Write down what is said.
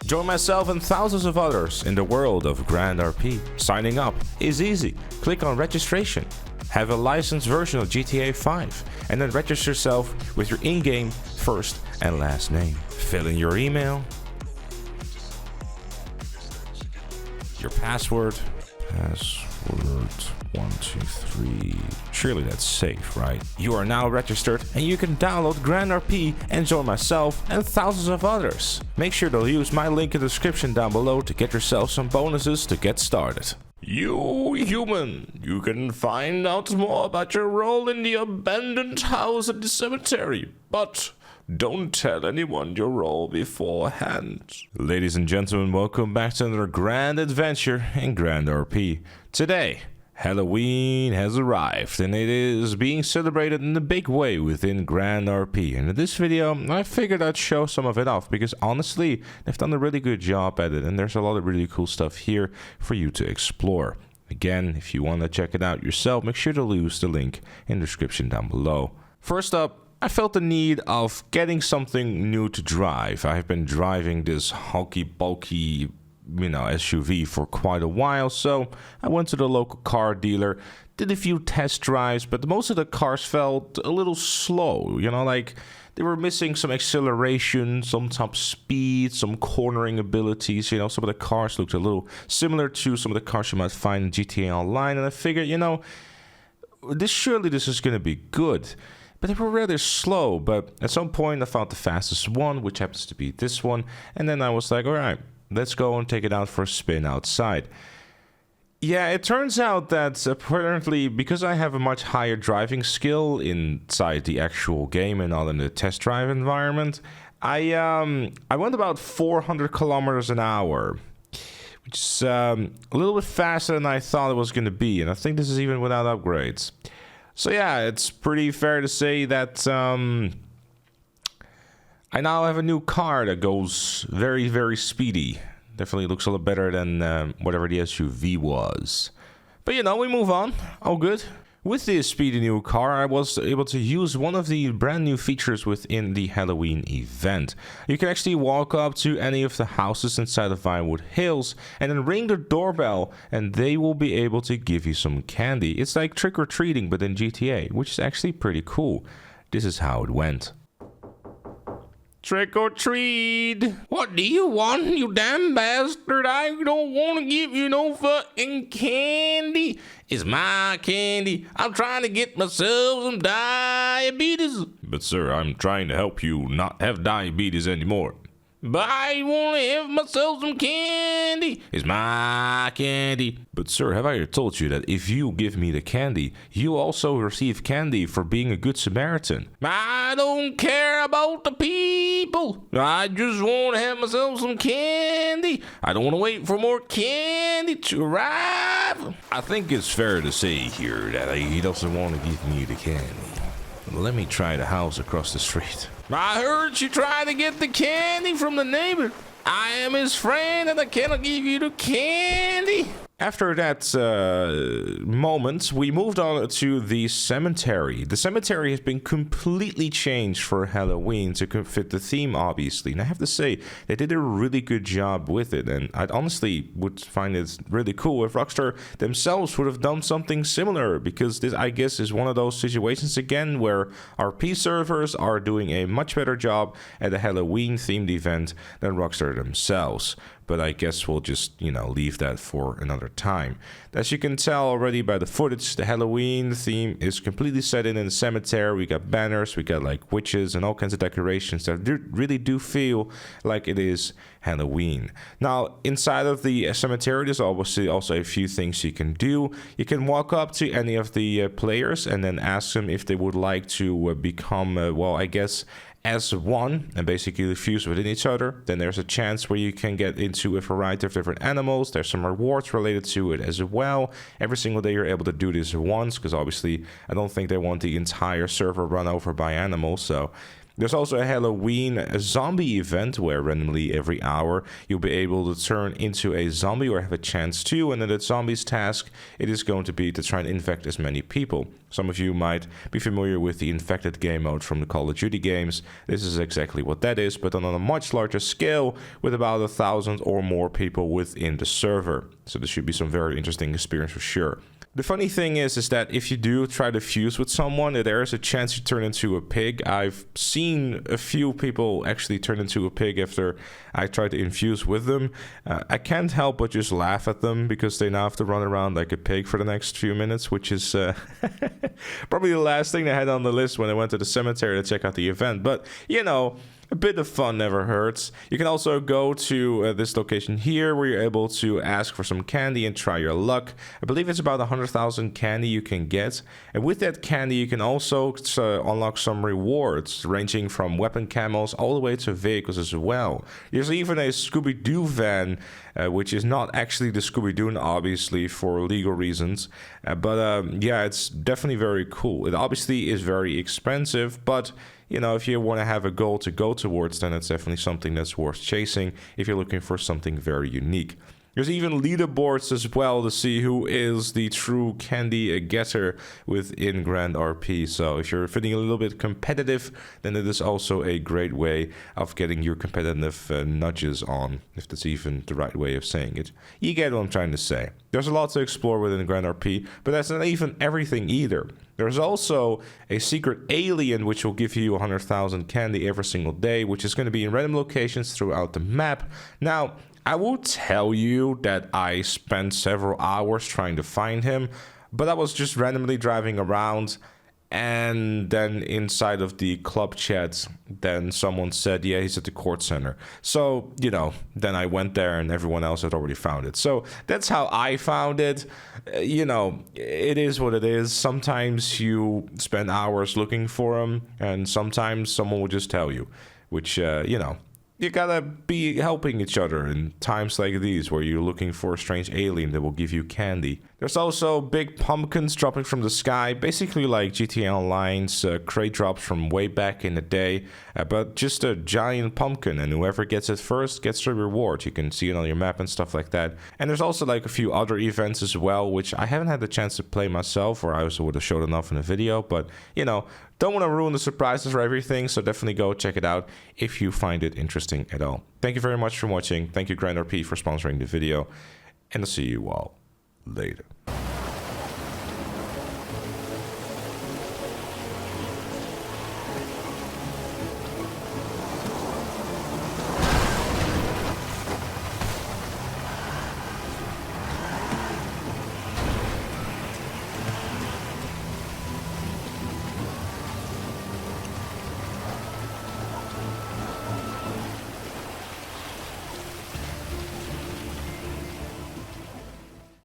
Join myself and thousands of others in the world of GrandRP. Signing up is easy. Click on registration. Have a licensed version of GTA 5 and then register yourself with your in-game first and last name. Fill in your email, your password, 123. Surely that's safe, right? You are now registered and you can download GrandRP and join myself and thousands of others. Make sure to use my link in the description down below to get yourself some bonuses to get started. You human, you can find out more about your role in the abandoned house at the cemetery, but don't tell anyone your role beforehand. Ladies and gentlemen, welcome back to another grand adventure in GrandRP. Today, Halloween has arrived and it is being celebrated in a big way within GrandRP. And in this video, I figured I'd show some of it off because honestly, they've done a really good job at it and there's a lot of really cool stuff here for you to explore. Again, if you want to check it out yourself, make sure to use the link in the description down below. First up, I felt the need of getting something new to drive. I've been driving this hulky, bulky, SUV for quite a while, so I went to the local car dealer, did a few test drives, but most of the cars felt a little slow, like they were missing some acceleration, some top speed, some cornering abilities, some of the cars looked a little similar to some of the cars you might find in GTA Online, and I figured, this is going to be good. But they were rather slow, but at some point I found the fastest one, which happens to be this one, and then I was like, alright, let's go and take it out for a spin outside. Yeah, it turns out that apparently, because I have a much higher driving skill inside the actual game and not in the test drive environment, I went about 400 kilometers an hour, which is a little bit faster than I thought it was going to be, and I think this is even without upgrades. So yeah, it's pretty fair to say that I now have a new car that goes very, very speedy. Definitely looks a lot better than whatever the SUV was. But we move on. All good. With this speedy new car, I was able to use one of the brand new features within the Halloween event. You can actually walk up to any of the houses inside of Vinewood Hills and then ring the doorbell and they will be able to give you some candy. It's like trick-or-treating but in GTA, which is actually pretty cool. This is how it went. Trick or treat. What do you want, you damn bastard? I don't want to give you no fucking candy. It's my candy. I'm trying to get myself some diabetes. But sir, I'm trying to help you not have diabetes anymore. But I want to have myself some candy. It's my candy. But sir, have I told you that if you give me the candy, you also receive candy for being a good Samaritan? I don't care about the people. I just want to have myself some candy. I don't want to wait for more candy to arrive. I think it's fair to say here that he doesn't want to give me the candy. Let me try the house across the street. I heard you trying to get the candy from the neighbor. I am his friend and I cannot give you the candy. After that moment, we moved on to the cemetery. The cemetery has been completely changed for Halloween to fit the theme, obviously. And I have to say, they did a really good job with it. And I honestly would find it really cool if Rockstar themselves would have done something similar. Because this, I guess, is one of those situations again where RP servers are doing a much better job at a Halloween-themed event than Rockstar themselves. But I guess we'll just, leave that for another time. As you can tell already by the footage, the Halloween theme is completely set in the cemetery. We got banners, we got like witches and all kinds of decorations that really do feel like it is Halloween. Now, inside of the cemetery, there's obviously also a few things you can do. You can walk up to any of the players and then ask them if they would like to become, as one and basically fuse within each other. Then there's a chance where you can get into a variety of different animals. There's some rewards related to it as well. Every single day you're able to do this once because obviously I don't think they want the entire server run over by animals. So There's also a Halloween zombie event where randomly every hour you'll be able to turn into a zombie or have a chance to, and in the zombies task it is going to be to try and infect as many people. Some of you might be familiar with the infected game mode from the Call of Duty games. This is exactly what that is, but on a much larger scale with about 1,000 or more people within the server. So this should be some very interesting experience for sure. The funny thing is that if you do try to fuse with someone, there is a chance you turn into a pig. I've seen a few people actually turn into a pig after I tried to infuse with them. I can't help but just laugh at them because they now have to run around like a pig for the next few minutes, which is probably the last thing I had on the list when I went to the cemetery to check out the event. But, you know, a bit of fun never hurts. You can also go to this location here where you're able to ask for some candy and try your luck. I believe it's about 100,000 candy you can get. And with that candy, you can also unlock some rewards ranging from weapon camos all the way to vehicles as well. There's even a Scooby-Doo van, which is not actually the Scooby-Doo, obviously, for legal reasons. But yeah, it's definitely very cool. It obviously is very expensive, but you know, if you want to have a goal to go towards, then it's definitely something that's worth chasing if you're looking for something very unique. There's even leaderboards as well to see who is the true candy getter within GrandRP. So if you're feeling a little bit competitive, then it is also a great way of getting your competitive nudges on, if that's even the right way of saying it. You get what I'm trying to say. There's a lot to explore within GrandRP, but that's not even everything either. There's also a secret alien which will give you 100,000 candy every single day, which is going to be in random locations throughout the map. Now, I will tell you that I spent several hours trying to find him, but I was just randomly driving around, and then inside of the club chat, then someone said, yeah, he's at the court center. So, you know, then I went there and everyone else had already found it. So that's how I found it. You know, it is what it is. Sometimes you spend hours looking for him, and sometimes someone will just tell you, which, you know, you gotta be helping each other in times like these where you're looking for a strange alien that will give you candy. There's also big pumpkins dropping from the sky, basically like GTA Online's crate drops from way back in the day, but just a giant pumpkin, and whoever gets it first gets the reward. You can see it on your map and stuff like that. And there's also like a few other events as well, which I haven't had the chance to play myself, or I also would have showed enough in the video, but you know, don't want to ruin the surprises or everything, so definitely go check it out if you find it interesting at all. Thank you very much for watching. Thank you GrandRP for sponsoring the video, and I'll see you all later.